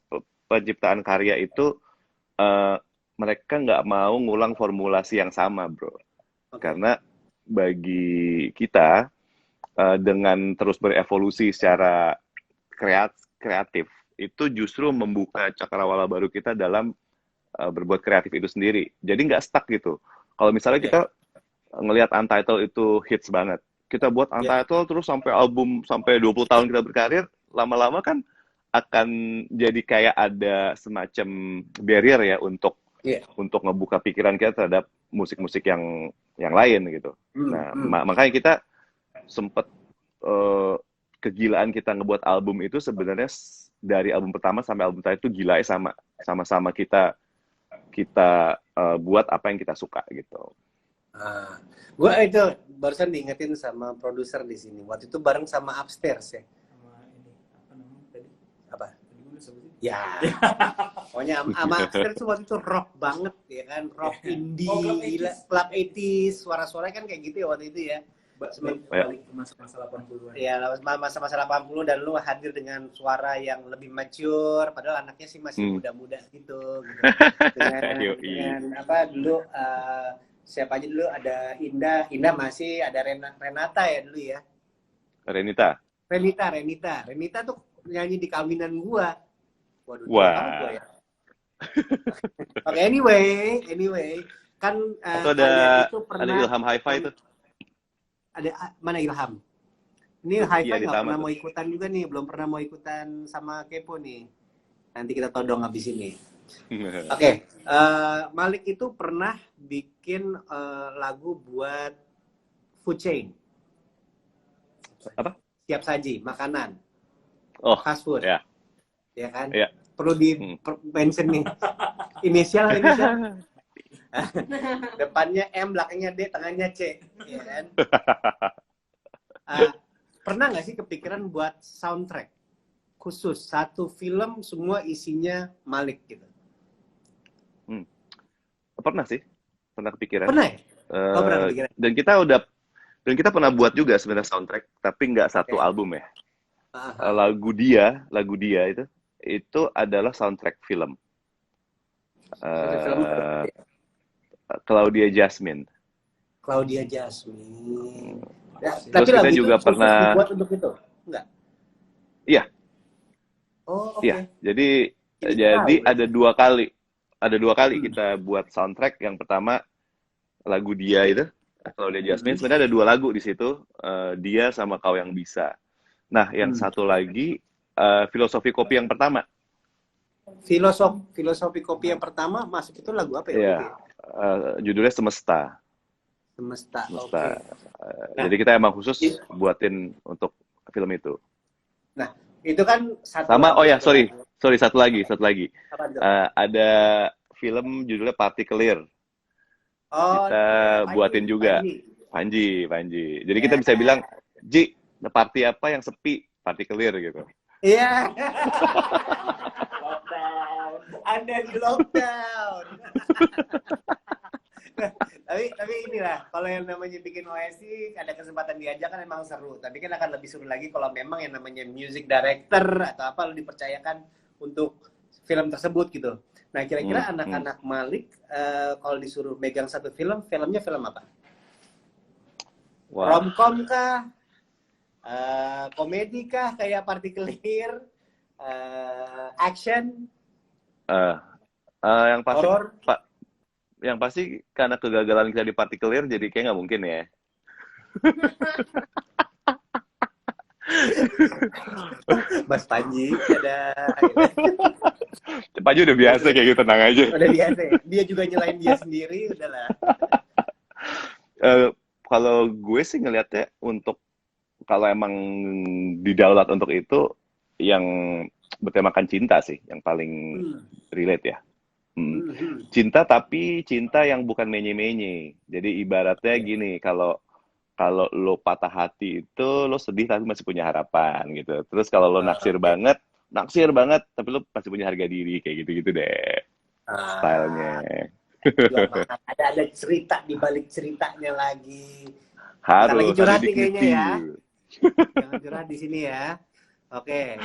Speaker 1: penciptaan karya itu eh, mereka nggak mau ngulang formulasi yang sama, bro.
Speaker 2: Oke.
Speaker 1: Karena bagi kita dengan terus berevolusi secara kreatif itu justru membuka cakrawala baru kita dalam berbuat kreatif itu sendiri. Jadi nggak stuck gitu. Kalau misalnya
Speaker 2: Oke.
Speaker 1: kita ngelihat Untitled itu hits banget, kita buat
Speaker 2: Ya.
Speaker 1: Untitled terus sampai album sampai 20 tahun kita berkarir, lama-lama kan akan jadi kayak ada semacam barrier ya
Speaker 2: Iya.
Speaker 1: untuk ngebuka pikiran kita terhadap musik-musik yang lain gitu.
Speaker 2: Hmm,
Speaker 1: Nah,
Speaker 2: hmm.
Speaker 1: makanya kita sempet eh, kegilaan kita ngebuat album itu sebenarnya dari album pertama sampai album terakhir itu gila ya sama-sama kita kita buat apa yang kita suka gitu.
Speaker 2: Ah, gue itu barusan diingetin sama produser di sini. Waktu itu bareng sama Upstairs ya.
Speaker 3: Sama ini apa namanya tadi?
Speaker 2: Apa?
Speaker 3: Tadi gue lupa sebutin.
Speaker 2: Ya. Pokoknya sama Upstairs tuh waktu itu rock banget ya kan, rock indie,
Speaker 3: Oh, Club
Speaker 2: gila,
Speaker 3: 80s.
Speaker 2: Club 80s, suara-suaranya kan kayak gitu ya waktu itu ya.
Speaker 1: Ya.
Speaker 3: Balik ke masa-masa 80-an.
Speaker 2: Ya masa-masa 80 dan lu hadir dengan suara yang lebih mature, padahal anaknya sih masih
Speaker 1: Hmm.
Speaker 2: muda-muda gitu dengan
Speaker 1: Yoi.
Speaker 2: apa dulu siapa aja dulu, ada Indah masih, ada Renata ya dulu ya.
Speaker 1: Renita.
Speaker 2: Renita tuh nyanyi di kawinan gua. Waduh, tua banget gua
Speaker 1: Wah.
Speaker 2: ya. Oke, anyway, kan
Speaker 1: Atau
Speaker 2: kalian itu
Speaker 1: ada
Speaker 2: pernah
Speaker 1: Ilham Hi-Fi tuh.
Speaker 2: ada mana Ilham? Ini Hi-Fi
Speaker 1: Iya di
Speaker 2: nggak
Speaker 1: Tama
Speaker 2: pernah
Speaker 1: tuh.
Speaker 2: mau ikutan juga nih, belum pernah mau ikutan sama Kepo nih. Nanti kita todong habis ini. Oke, Malik itu pernah bikin lagu buat food chain,
Speaker 1: Apa?
Speaker 2: siap saji, makanan,
Speaker 1: Oh,
Speaker 2: fast food,
Speaker 1: ya.
Speaker 2: ya kan?
Speaker 1: Iya.
Speaker 2: Perlu di mention nih, inisial, depannya M, belakangnya D, tengahnya C, ya kan? Pernah nggak sih kepikiran buat soundtrack khusus satu film semua isinya Malik gitu?
Speaker 1: Pernah sih, pernah kepikiran.
Speaker 2: Pernah ya? Oh, pernah kepikiran.
Speaker 1: Dan kita pernah buat juga sebenarnya soundtrack, tapi nggak satu
Speaker 2: Oke.
Speaker 1: album ya. Lagu dia itu adalah soundtrack film.
Speaker 2: Film
Speaker 1: Claudia Jasmine.
Speaker 2: Claudia Jasmine. Ya,
Speaker 1: Terus
Speaker 2: tapi
Speaker 1: kita
Speaker 2: lagu
Speaker 1: juga
Speaker 2: itu
Speaker 1: pernah.
Speaker 2: khusus dibuat untuk itu? Enggak?
Speaker 1: Iya,
Speaker 2: Oh, oke.
Speaker 1: iya. Jadi
Speaker 2: Jadi tahu,
Speaker 1: ada dua kali. Ada dua kali kita buat soundtrack. Yang pertama lagu dia itu, Claudia Jasmine. Sebenarnya ada dua lagu di situ, dia sama Kau Yang Bisa. Nah, yang satu lagi Filosofi Kopi yang pertama.
Speaker 2: Filosofi kopi yang pertama masuk itu lagu apa ya?
Speaker 1: Iya,
Speaker 2: Oke.
Speaker 1: judulnya Semesta.
Speaker 2: Semesta.
Speaker 1: Semesta.
Speaker 2: Nah,
Speaker 1: Jadi kita emang khusus buatin untuk film itu.
Speaker 2: Nah, itu kan satu
Speaker 1: Sama,
Speaker 2: lagu,
Speaker 1: oh ya,
Speaker 2: satu
Speaker 1: sorry,
Speaker 2: lagu.
Speaker 1: satu lagi.
Speaker 2: Apa itu?
Speaker 1: Ada film judulnya Party Clear.
Speaker 2: Oh,
Speaker 1: Kita
Speaker 2: Panji,
Speaker 1: buatin juga. Panji. Jadi kita bisa bilang, Ji, party apa yang sepi? Party Clear gitu.
Speaker 2: Iya. Lockdown. Anda di lockdown. tapi inilah, kalau yang namanya bikin OSI ada kesempatan diajak kan emang seru. Tapi kan akan lebih seru lagi kalau memang yang namanya music director atau apa lo dipercayakan untuk film tersebut gitu. Nah, kira-kira anak-anak Malik kalau disuruh megang satu filmnya film apa?
Speaker 1: Wah.
Speaker 2: Romcom kah? Komedi kah kayak Party Clear? Action?
Speaker 1: Yang pasti
Speaker 2: Horror?
Speaker 1: yang pasti karena kegagalan kita di Party Clear jadi kayak nggak mungkin ya.
Speaker 2: Mas Panji ada.
Speaker 1: Panji udah biasa kayak gitu, tenang aja.
Speaker 2: Udah biasa. Dia juga nyelain dia sendiri, udahlah.
Speaker 1: Kalau gue sih ngelihatnya kalau emang didaulat untuk itu yang bertemakan cinta sih yang paling relate ya. Cinta, tapi cinta yang bukan menye-menye. Jadi ibaratnya gini, kalau lo patah hati itu lo sedih tapi masih punya harapan gitu. Terus kalau lo naksir banget tapi lo masih punya harga diri, kayak gitu-gitu deh stylenya.
Speaker 2: Ada cerita di balik ceritanya lagi.
Speaker 1: Harus
Speaker 2: lagi curhat nih kayaknya ya. Jangan curhat di sini ya. Oke.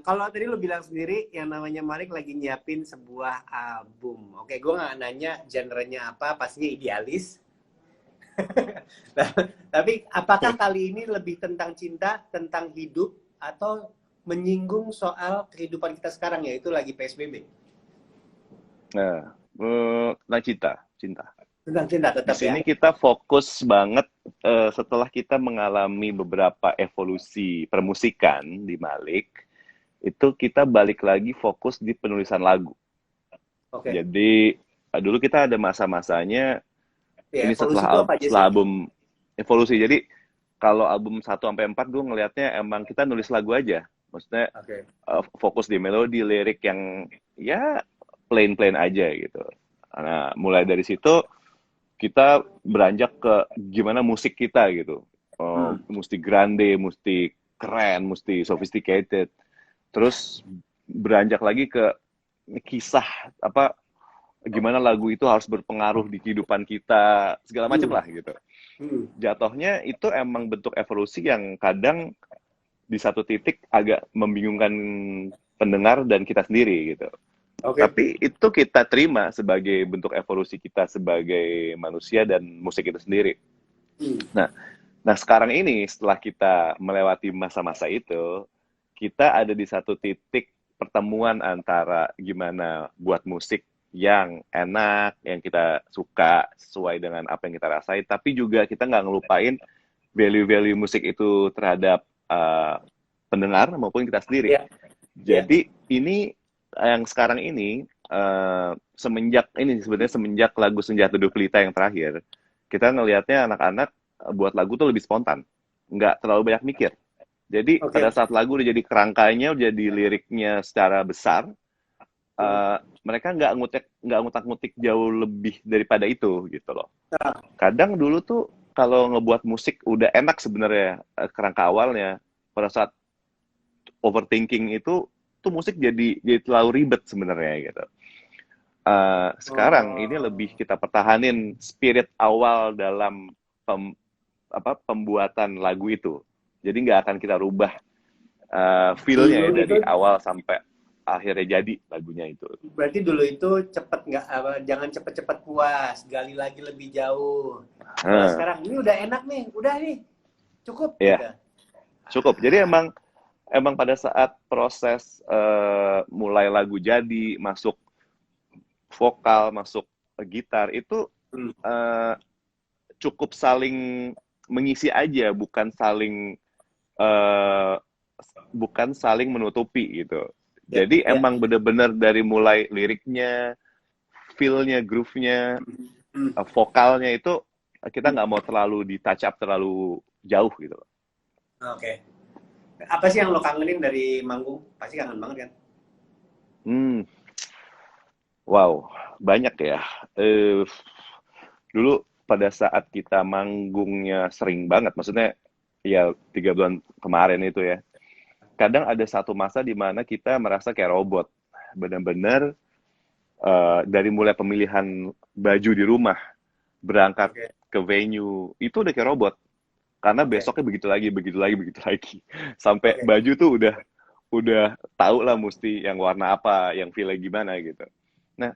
Speaker 2: Kalau tadi lu bilang sendiri yang namanya Malik lagi nyiapin sebuah album. Oke, gue nggak nanya genrenya apa, pastinya idealis. Tapi apakah kali ini lebih tentang cinta, tentang hidup, atau menyinggung soal kehidupan kita sekarang, yaitu lagi PSBB?
Speaker 1: Nah, cinta.
Speaker 2: Tentang cinta tetap
Speaker 1: di sini
Speaker 2: ya.
Speaker 1: kita fokus banget setelah kita mengalami beberapa evolusi permusikan di Malik, itu kita balik lagi fokus di penulisan lagu.
Speaker 2: Oke.
Speaker 1: Jadi dulu kita ada masa-masanya
Speaker 2: Ya,
Speaker 1: ini setelah
Speaker 2: aja
Speaker 1: album evolusi. Jadi kalau album 1 sampai 4 gue ngelihatnya emang kita nulis lagu aja. Maksudnya fokus di melodi, lirik yang ya plain aja gitu. Nah, mulai dari situ kita beranjak ke gimana musik kita gitu. Mesti grande, mesti keren, mesti sophisticated. Terus beranjak lagi ke kisah gimana lagu itu harus berpengaruh di kehidupan kita, segala macam lah gitu. Jatuhnya itu emang bentuk evolusi yang kadang di satu titik agak membingungkan pendengar dan kita sendiri gitu.
Speaker 2: Oke.
Speaker 1: Tapi itu kita terima sebagai bentuk evolusi kita sebagai manusia dan musik itu sendiri.
Speaker 2: Hmm.
Speaker 1: Nah sekarang ini setelah kita melewati masa-masa itu, kita ada di satu titik pertemuan antara gimana buat musik yang enak, yang kita suka sesuai dengan apa yang kita rasain, tapi juga kita nggak ngelupain value-value musik itu terhadap pendengar maupun kita sendiri.
Speaker 2: Iya.
Speaker 1: Jadi ini yang sekarang ini semenjak lagu Senja Teduh Pelita yang terakhir, kita ngelihatnya anak-anak buat lagu tuh lebih spontan, nggak terlalu banyak mikir. Jadi
Speaker 2: Oke.
Speaker 1: pada saat lagu udah jadi kerangkanya, udah jadi liriknya secara besar, mereka nggak ngutak-ngutik jauh lebih daripada itu gitu loh.
Speaker 2: Nah.
Speaker 1: Kadang dulu tuh kalau ngebuat musik udah enak sebenarnya kerangka awalnya, pada saat overthinking itu tuh musik jadi terlalu ribet sebenarnya gitu. Sekarang ini lebih kita pertahanin spirit awal dalam pembuatan lagu itu. Jadi nggak akan kita rubah feel-nya ya dari awal sampai akhirnya jadi lagunya itu.
Speaker 2: Berarti dulu itu jangan cepet-cepet puas, gali lagi lebih jauh. Kalau sekarang ini udah enak nih, udah nih, cukup.
Speaker 1: Iya.
Speaker 2: Gitu.
Speaker 1: Cukup. Jadi emang pada saat proses mulai lagu jadi, masuk vokal, masuk gitar itu cukup saling mengisi aja, bukan saling menutupi gitu. Jadi emang bener-bener dari mulai liriknya, feel-nya, groove-nya, vokalnya itu kita nggak mau terlalu di touch up terlalu jauh gitu.
Speaker 2: Oke. Apa sih yang lo kangenin dari manggung? Pasti kangen banget kan?
Speaker 1: Wow, banyak ya. Dulu pada saat kita manggungnya sering banget, maksudnya ya 3 bulan kemarin itu ya. Kadang ada satu masa di mana kita merasa kayak robot. Benar-benar dari mulai pemilihan baju di rumah, berangkat ke venue, itu udah kayak robot. Karena besoknya begitu lagi. Sampai baju tuh udah tahu lah mesti yang warna apa, yang feel gimana gitu. Nah,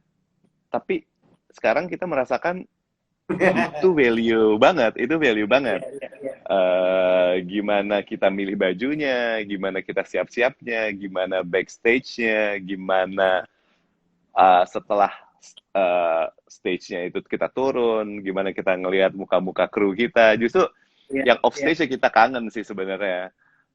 Speaker 1: tapi sekarang kita merasakan itu value banget. Gimana kita milih bajunya, gimana kita siap-siapnya, gimana backstage-nya, gimana setelah stage-nya itu kita turun, gimana kita ngelihat muka-muka kru kita. Justru yang off stage-nya kita kangen sih sebenarnya.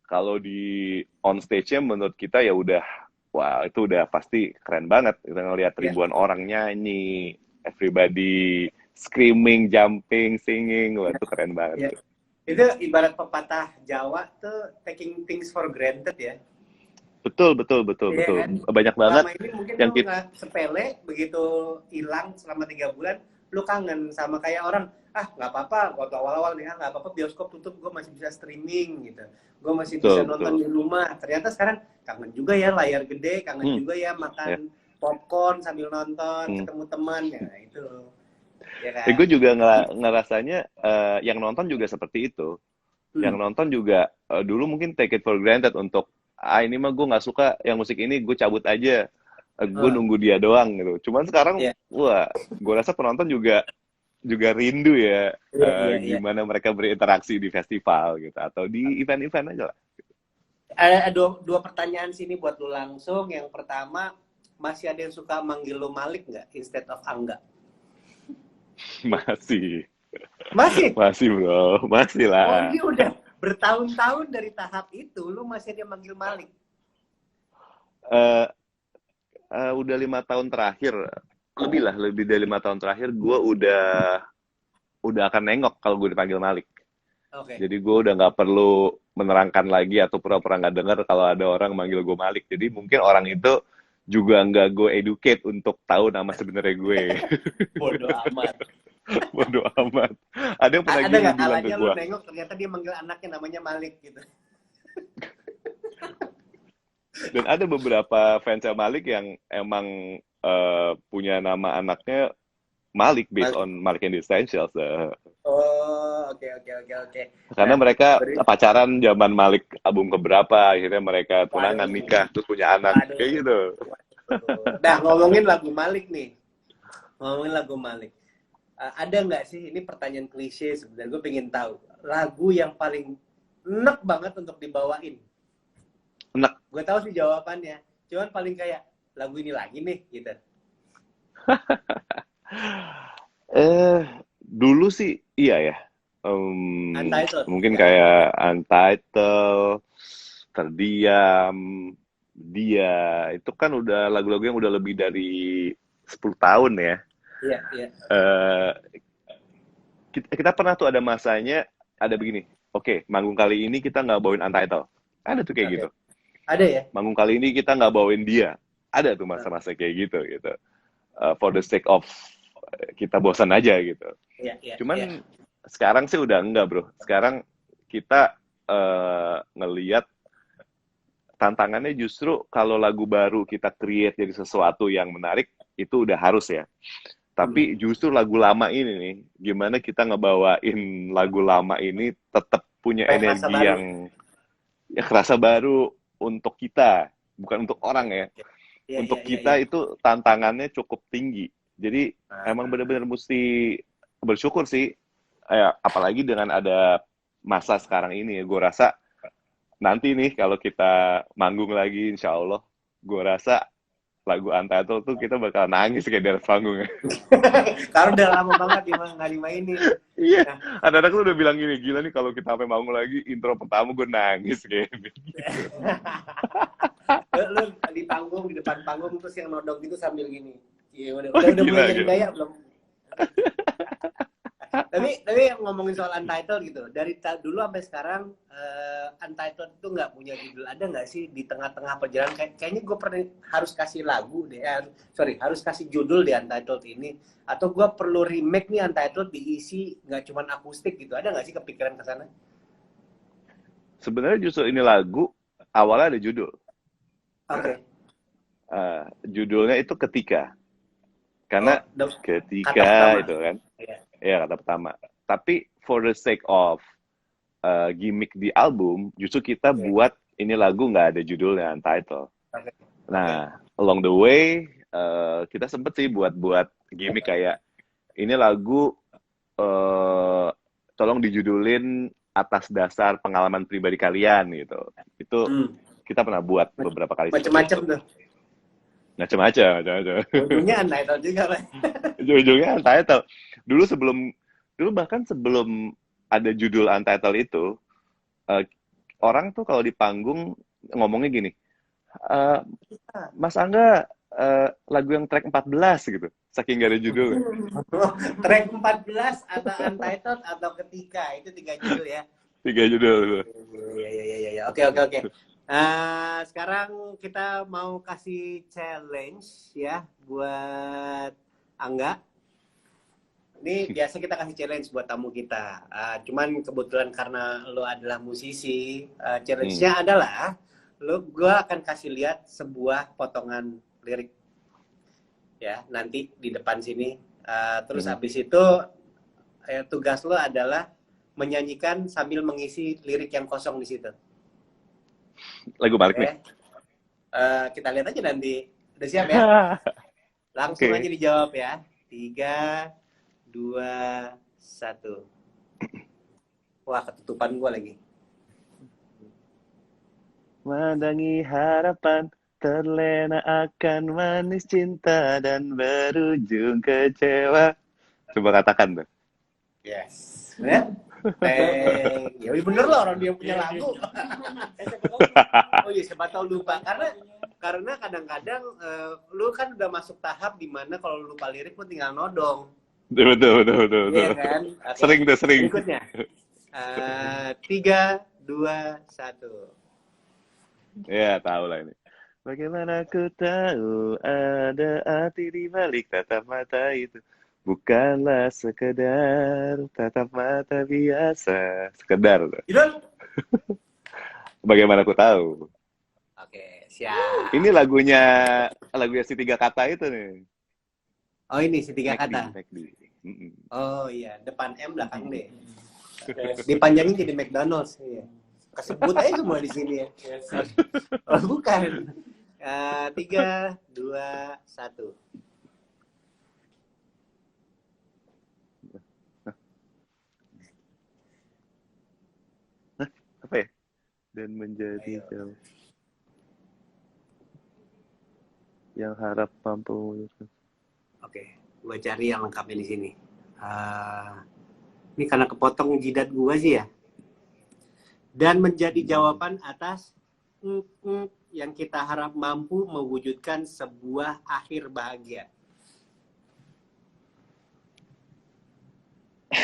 Speaker 1: Kalau di on stage-nya menurut kita ya udah, wah itu udah pasti keren banget. Kita ngelihat ribuan orang nyanyi, everybody screaming, jumping, singing, wah itu keren banget.
Speaker 2: Itu ibarat pepatah Jawa tuh taking things for granted ya.
Speaker 1: Betul. Kan? Banyak banget.
Speaker 2: Selama ini mungkin lu nggak sepele, begitu hilang selama 3 bulan, lu kangen sama kayak orang, nggak apa-apa, waktu awal-awal nih, nggak apa-apa bioskop tutup, gue masih bisa streaming gitu. Gue masih bisa nonton di rumah. Ternyata sekarang kangen juga ya layar gede, kangen juga ya makan popcorn sambil nonton, ketemu teman, ya itu. Ya kan?
Speaker 1: Gue juga ngerasanya yang nonton juga seperti itu. Yang nonton juga dulu mungkin take it for granted untuk ini mah gue nggak suka yang musik ini, gue cabut aja, gue nunggu dia doang gitu. Cuman sekarang wah, gue rasa penonton juga rindu ya gimana mereka berinteraksi di festival gitu atau di event-event aja lah.
Speaker 2: Ada dua pertanyaan sini buat lu langsung. Yang pertama, masih ada yang suka manggil lu Malik nggak instead of Angga?
Speaker 1: Masih bro, masih lah.
Speaker 2: Oh, ini udah bertahun-tahun dari tahap itu, lu masih dia manggil Malik?
Speaker 1: Udah 5 tahun terakhir, lebih dari 5 tahun terakhir, gue udah akan nengok kalau gue dipanggil Malik. Jadi gue udah nggak perlu menerangkan lagi atau pura-pura nggak dengar kalau ada orang manggil gue Malik. Jadi mungkin orang itu juga nggak gue educate untuk tahu nama sebenarnya gue.
Speaker 2: Bodoh amat.
Speaker 1: Ada yang pernah
Speaker 2: bilang
Speaker 1: ke gue.
Speaker 2: Lu nengok ternyata dia manggil anaknya namanya Malik gitu.
Speaker 1: Dan ada beberapa fansnya Malik yang emang punya nama anaknya Malik based on Malik and the Essentials.
Speaker 2: Oke.
Speaker 1: Karena mereka pacaran zaman Malik album keberapa, akhirnya mereka tunangan nikah terus punya anak kayak gitu.
Speaker 2: Nah, ngomongin lagu Malik nih. Ngomongin lagu Malik. Ada nggak sih, ini pertanyaan klise sebenarnya, gue pengen tahu. Lagu yang paling enak banget untuk dibawain.
Speaker 1: Enak.
Speaker 2: Gue tahu sih jawabannya. Cuman paling kayak, lagu ini lagi nih, gitu.
Speaker 1: Dulu sih iya ya.
Speaker 2: Untitled.
Speaker 1: Mungkin
Speaker 2: Ya.
Speaker 1: kayak Untitled, Terdiam, Dia. Itu kan udah lagu-lagu yang udah lebih dari 10 tahun ya.
Speaker 2: Iya, iya.
Speaker 1: Eh, kita pernah tuh ada masanya ada begini. Oke, manggung kali ini kita nggak bawain Untitled. Ada tuh kayak
Speaker 2: Oke.
Speaker 1: gitu.
Speaker 2: Ada ya?
Speaker 1: Manggung kali ini kita nggak bawain Dia. Ada tuh masa-masa kayak gitu gitu. For the sake of kita bosan aja gitu.
Speaker 2: Iya, iya.
Speaker 1: Cuman
Speaker 2: iya.
Speaker 1: sekarang sih udah enggak, bro. Sekarang kita ngeliat tantangannya justru kalau lagu baru kita create jadi sesuatu yang menarik, itu udah harus ya. Tapi justru lagu lama ini nih, gimana kita ngebawain lagu lama ini tetap punya
Speaker 2: Supaya kerasa
Speaker 1: energi
Speaker 2: baru.
Speaker 1: yang ya kerasa baru untuk kita, bukan untuk orang ya.
Speaker 2: Iya,
Speaker 1: Untuk
Speaker 2: iya,
Speaker 1: kita
Speaker 2: iya.
Speaker 1: itu tantangannya cukup tinggi. Jadi emang benar-benar mesti bersyukur sih. Apalagi dengan ada masa sekarang ini ya, gue rasa nanti nih kalau kita manggung lagi, insya Allah, gue rasa lagu Untitled tuh kita bakal nangis kayak di atas panggung.
Speaker 2: Karena udah lama banget nggak dimainin.
Speaker 1: Iya,
Speaker 2: Nah,
Speaker 1: anak-anak tuh udah bilang gini, gila nih kalau kita sampai manggung lagi, intro pertama gue nangis kayak gitu.
Speaker 2: lu di panggung, di depan panggung terus yang nodong gitu sambil gini. Iya, udah
Speaker 1: Wah,
Speaker 2: mulai
Speaker 1: gila,
Speaker 2: jadi
Speaker 1: gila.
Speaker 2: gaya belum? Tapi ngomongin soal Untitled gitu, dari dulu sampai sekarang Untitled itu nggak punya judul. Ada nggak sih di tengah-tengah perjalanan kayaknya gue pernah harus kasih lagu deh, harus kasih judul di Untitled ini, atau gue perlu remake nih Untitled diisi nggak cuman akustik gitu. Ada nggak sih kepikiran ke sana?
Speaker 1: Sebenarnya justru ini lagu awalnya ada judul.
Speaker 2: Oke.
Speaker 1: Judulnya itu Ketika. Karena
Speaker 2: kata
Speaker 1: ketika
Speaker 2: pertama.
Speaker 1: itu kan,
Speaker 2: Iya.
Speaker 1: ya kata pertama. Tapi for the sake of gimmick di album, justru kita buat ini lagu nggak ada judulnya, Untitled.
Speaker 2: Oke.
Speaker 1: Nah, along the way kita sempet sih buat gimmick kayak ini lagu tolong dijudulin atas dasar pengalaman pribadi kalian gitu. Itu kita pernah buat beberapa kali.
Speaker 2: Macem-macem tuh.
Speaker 1: Macam-macam.
Speaker 2: Ujungnya Untitled juga kan.
Speaker 1: Ujung-ujungnya Untitled. Dulu bahkan sebelum ada judul Untitled itu, orang tuh kalau di panggung ngomongnya gini, Mas Angga lagu yang track 14 gitu, saking gak ada judul.
Speaker 2: Track 14 atau Untitled atau Ketika, itu 3 judul ya.
Speaker 1: 3 judul.
Speaker 2: Iya. Oke. Sekarang kita mau kasih challenge ya buat Angga. Ini biasa kita kasih challenge buat tamu kita. Cuman kebetulan karena lo adalah musisi, challenge-nya adalah gue akan kasih lihat sebuah potongan lirik ya nanti di depan sini. Terus habis itu tugas lo adalah menyanyikan sambil mengisi lirik yang kosong di situ.
Speaker 1: Lagu Malik nih.
Speaker 2: Kita lihat aja nanti. Udah siap ya? Langsung aja dijawab ya. 3, 2, 1. Wah, ketutupan gua lagi.
Speaker 1: Mandangi harapan, terlena akan manis cinta dan berujung kecewa. Coba katakan tuh.
Speaker 2: Yes. Ya? Ya bener loh, orang dia punya lagu. Oh iya, siapa tahu lupa. Karena kadang-kadang lu kan udah masuk tahap dimana kalau lu lupa lirik lu tinggal nodong.
Speaker 1: Betul.
Speaker 2: Iya kan? Okay.
Speaker 1: Sering.
Speaker 2: Berikutnya. 3, 2, 1.
Speaker 1: Ya, tahu lah ini. Bagaimana aku tahu ada arti di balik tatap mata itu. Bukanlah sekedar tatap mata biasa. Sekedar. Bagaimana aku tahu?
Speaker 2: Oke, siap.
Speaker 1: Ini lagunya si 3 kata itu nih.
Speaker 2: Oh ini si 3 kata.
Speaker 1: McD.
Speaker 2: Oh iya, depan M belakang D. Dipanjangin jadi McDonald's. Iya. Kesebut aja semua di sini ya. Oh bukan. 3, 2, 1.
Speaker 1: Apa ya? Dan menjadi
Speaker 2: Ayo.
Speaker 1: jauh yang harap mampu mewujudkan.
Speaker 2: Oke, gua cari yang lengkapnya di sini. Ini karena kepotong jidat gua sih ya. Dan menjadi jawaban atas yang kita harap mampu mewujudkan sebuah akhir bahagia.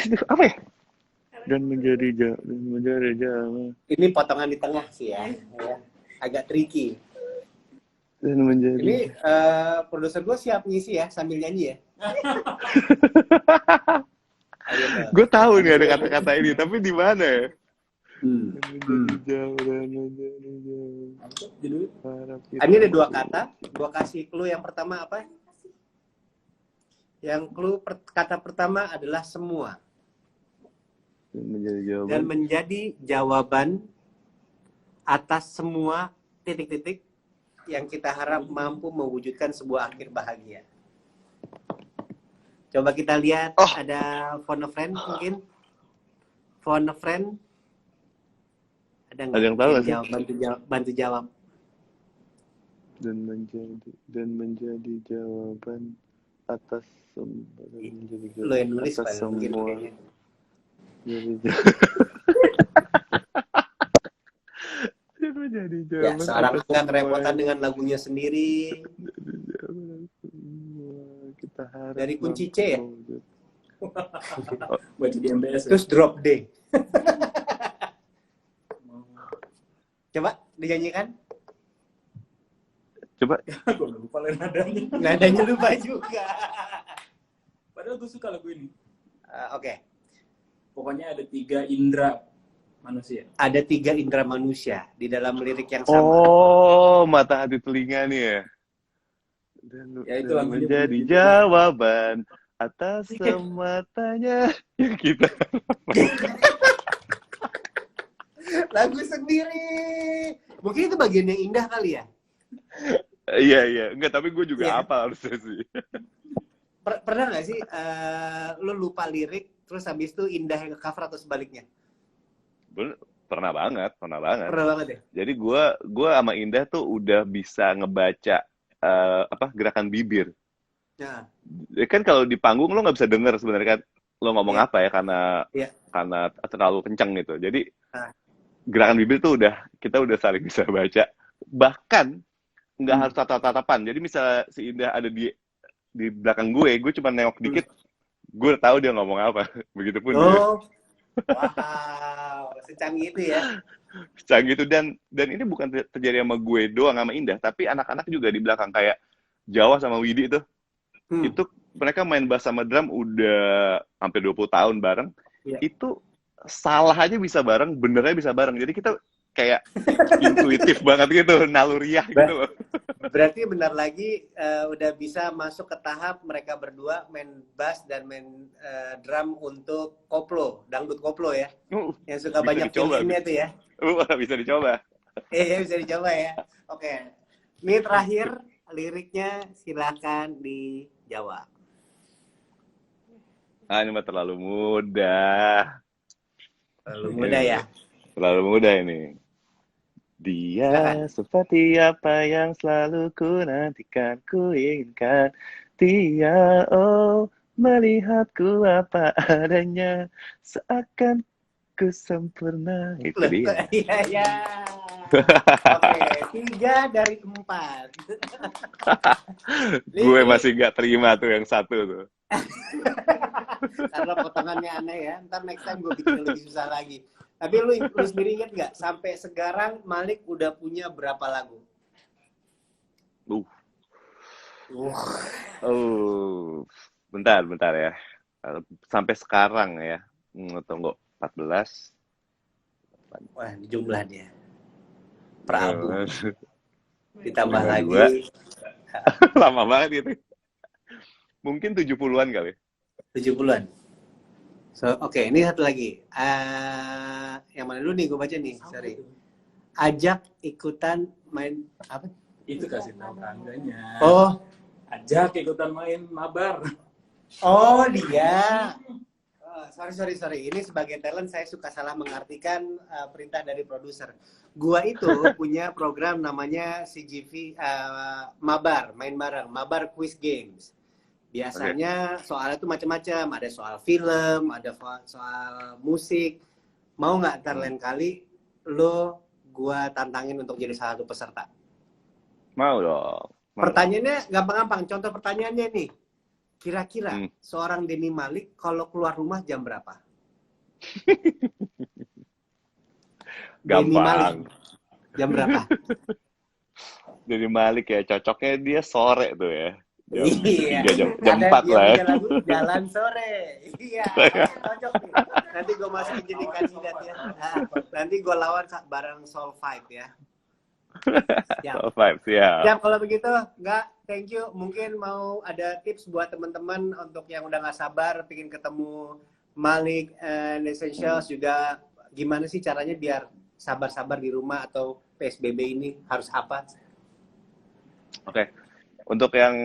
Speaker 1: Itu apa ya? Dan menjadi jauh.
Speaker 2: Ini potongan di tengah sih ya. Agak tricky.
Speaker 1: Dan menjadi.
Speaker 2: Ini produser gue siap ngisi ya sambil nyanyi ya.
Speaker 1: Gue tahu nih ada kata-kata ini, tapi di mana ya? Dan menjadi jauh dan menjadi jauh.
Speaker 3: Judul
Speaker 1: Harap kita
Speaker 2: Ini ada 2 kata. Gue kasih clue yang pertama apa? Yang clue kata pertama adalah semua.
Speaker 1: dan menjadi jawaban.
Speaker 2: Dan menjadi jawaban atas semua titik-titik yang kita harap mampu mewujudkan sebuah akhir bahagia. Coba kita lihat, ada phone a friend mungkin? Phone a friend? Ada nggak?
Speaker 1: Ada yang tahu nggak sih?
Speaker 2: Bantu jawab.
Speaker 1: Dan menjadi jawaban atas semua.
Speaker 2: Lo yang nulis
Speaker 1: atas
Speaker 2: Pak, mungkin
Speaker 1: semua.
Speaker 2: kayaknya.
Speaker 1: Dan menjadi
Speaker 2: Ya,
Speaker 1: jawaban
Speaker 2: seorang
Speaker 1: atas
Speaker 2: nggak
Speaker 1: semua.
Speaker 2: kerepotan dengan lagunya sendiri.
Speaker 1: Kita harap
Speaker 2: Dari kunci C ya?
Speaker 1: mewujud.
Speaker 3: buat jadi MBS ya.
Speaker 2: Terus drop D. Coba dinyanyikan.
Speaker 1: Coba
Speaker 3: Gue udah lupa lagi nadanya.
Speaker 2: Nadanya lupa juga.
Speaker 3: Padahal gue suka lagu ini.
Speaker 2: Oke.
Speaker 3: Pokoknya ada 3 indera manusia.
Speaker 2: Ada 3 indera manusia di dalam lirik yang sama.
Speaker 1: oh mata hati telinga nih ya.
Speaker 3: Ya, itu
Speaker 1: Dan
Speaker 3: lagunya
Speaker 1: menjadi
Speaker 3: begitu.
Speaker 1: jawaban atas semua tanya yang kita.
Speaker 2: Lagu sendiri. Mungkin itu bagian yang indah kali ya.
Speaker 1: Iya enggak, tapi gue juga
Speaker 2: Iya.
Speaker 1: apa harusnya sih.
Speaker 2: Pernah nggak sih lu lupa lirik terus habis itu indah yang ke cover atau sebaliknya?
Speaker 1: Pernah banget.
Speaker 2: Pernah banget ya.
Speaker 1: Jadi gue sama Indah tuh udah bisa ngebaca gerakan bibir.
Speaker 2: Nah,
Speaker 1: Kan kalau di panggung lo nggak bisa denger sebenarnya kan lo ngomong
Speaker 2: Iya.
Speaker 1: apa ya
Speaker 2: Iya.
Speaker 1: karena terlalu kencang gitu. Jadi
Speaker 2: Ah.
Speaker 1: gerakan bibir tuh kita udah saling bisa baca. Bahkan nggak harus tatap-tatapan. Jadi misalnya si Indah ada di belakang gue cuma nengok dikit, gue udah tahu dia ngomong apa. Begitupun dia.
Speaker 2: Wow, secanggih itu ya.
Speaker 1: Canggih itu dan ini bukan terjadi sama gue doang sama Indah, tapi anak-anak juga di belakang kayak Jawa sama Widi itu. Itu mereka main bass sama drum udah hampir 20 tahun bareng.
Speaker 2: Iya.
Speaker 1: Itu salah aja bisa bareng, benernya bisa bareng. Jadi kita kayak intuitif banget gitu, naluriah gitu loh.
Speaker 2: Berarti benar lagi udah bisa masuk ke tahap mereka berdua main bass dan main drum untuk koplo, dangdut koplo ya. Yang suka
Speaker 1: Bisa
Speaker 2: banyak
Speaker 1: dicoba,
Speaker 2: feelingnya tuh ya.
Speaker 1: Bisa dicoba.
Speaker 2: Bisa dicoba ya. Oke. Ini terakhir liriknya silakan dijawab.
Speaker 1: Ini mah terlalu mudah.
Speaker 2: Terlalu mudah ya.
Speaker 1: Terlalu mudah ini. Dia seperti apa yang selalu ku nantikan, ku inginkan. Dia melihatku apa adanya, seakan ku sempurna. Itu dia.
Speaker 2: Iya. Oke, 3 dari 4.
Speaker 1: Gue masih gak terima tuh yang satu tuh.
Speaker 2: Karena potongannya aneh ya. Ntar next time gue bikin lebih susah lagi. Tapi lu sendiri inget nggak? Sampai sekarang Malik udah punya berapa lagu?
Speaker 1: Bentar ya. Sampai sekarang ya. Tunggu, 14.
Speaker 2: Wah, jumlah dia. Prabu. Ditambah
Speaker 1: 52.
Speaker 2: lagi.
Speaker 1: Lama banget gitu. Mungkin 70-an kali.
Speaker 2: 70-an. So, oke, ini satu lagi. Yang mana dulu nih gue baca nih, sorry. Ajak ikutan main apa?
Speaker 3: Itu kasih tahu tangganya.
Speaker 2: Oh,
Speaker 3: Ajak ikutan main mabar.
Speaker 2: oh dia. Oh, sorry. Ini sebagai talent saya suka salah mengartikan perintah dari produser. Gua itu punya program namanya CGV Mabar, main bareng, Mabar Quiz Games. Biasanya soalnya tuh macam-macam, ada soal film, ada soal musik. Mau nggak ntar lain kali gua tantangin untuk jadi salah satu peserta?
Speaker 1: Mau dong.
Speaker 2: Pertanyaannya gampang-gampang. Contoh pertanyaannya nih. Kira-kira seorang Denny Malik kalau keluar rumah jam berapa? Denny Malik
Speaker 1: Gampang.
Speaker 2: jam berapa?
Speaker 1: Denny Malik ya, cocoknya dia sore tuh ya.
Speaker 2: Iya.
Speaker 1: Jam
Speaker 2: Ada
Speaker 1: 4
Speaker 2: dia
Speaker 1: lah ya.
Speaker 2: punya lagu Jalan Sore. Iya, cocok nih. Nanti gue masukin jadi kandidat ya. Nah, nanti gue lawan bareng Soul 5 ya.
Speaker 1: Soul 5, siap.
Speaker 2: Ya, kalau begitu, thank you. Mungkin mau ada tips buat teman-teman untuk yang udah nggak sabar pengen ketemu Malik and Essentials juga. Gimana sih caranya biar sabar-sabar di rumah atau PSBB ini harus apa?
Speaker 1: Oke. Untuk yang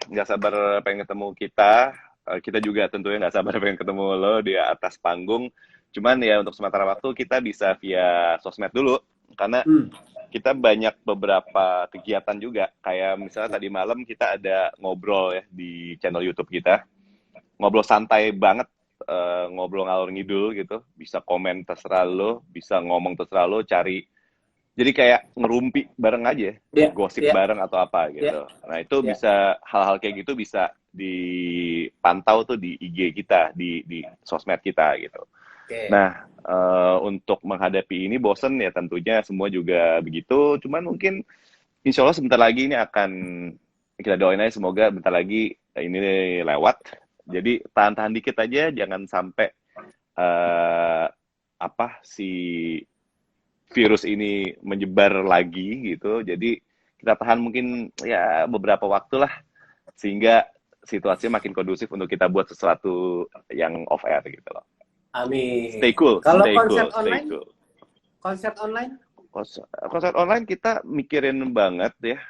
Speaker 1: nggak sabar pengen ketemu kita juga tentunya nggak sabar pengen ketemu lo di atas panggung. Cuman ya untuk sementara waktu kita bisa via sosmed dulu. Karena kita banyak beberapa kegiatan juga. Kayak misalnya tadi malam kita ada ngobrol ya di channel YouTube kita. Ngobrol santai banget, ngobrol ngalor ngidul gitu. Bisa komen terserah lo, bisa ngomong terserah lo, cari. Jadi kayak ngerumpi bareng aja, gosip bareng atau apa gitu. Nah itu bisa, hal-hal kayak gitu bisa dipantau tuh di IG kita, di sosmed kita gitu. Nah, untuk menghadapi ini bosen ya tentunya semua juga begitu. Cuman mungkin insya Allah sebentar lagi ini akan kita doain aja semoga bentar lagi ini lewat. Jadi tahan-tahan dikit aja, jangan sampai si virus ini menyebar lagi gitu. Jadi kita tahan mungkin ya beberapa waktu lah sehingga situasinya makin kondusif untuk kita buat sesuatu yang off air gitu loh.
Speaker 2: Amin.
Speaker 1: Stay cool.
Speaker 2: Kalau
Speaker 1: stay
Speaker 2: konser
Speaker 1: cool,
Speaker 2: online?
Speaker 1: Stay cool.
Speaker 2: Konser online?
Speaker 1: Kita mikirin banget ya.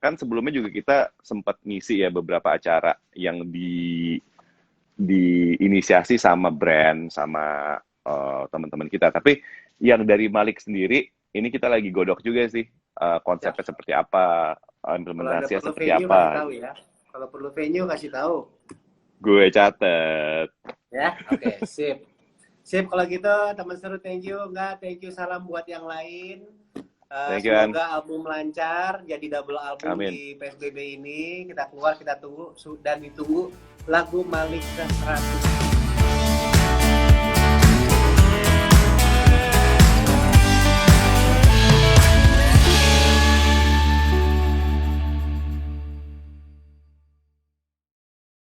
Speaker 1: Kan sebelumnya juga kita sempat ngisi ya beberapa acara yang diinisiasi sama brand, sama teman-teman kita. Tapi yang dari Malik sendiri, ini kita lagi godok juga sih. Konsepnya seperti apa, implementasinya seperti apa.
Speaker 2: Kalau perlu venue kasih tahu.
Speaker 1: Gue catet.
Speaker 2: Ya, oke, sip. Sip, kalau gitu teman seru, thank you. Thank you, salam buat yang lain. Semoga album lancar, jadi double album di PSBB ini. Kita keluar, kita tunggu, dan ditunggu lagu Malik 100.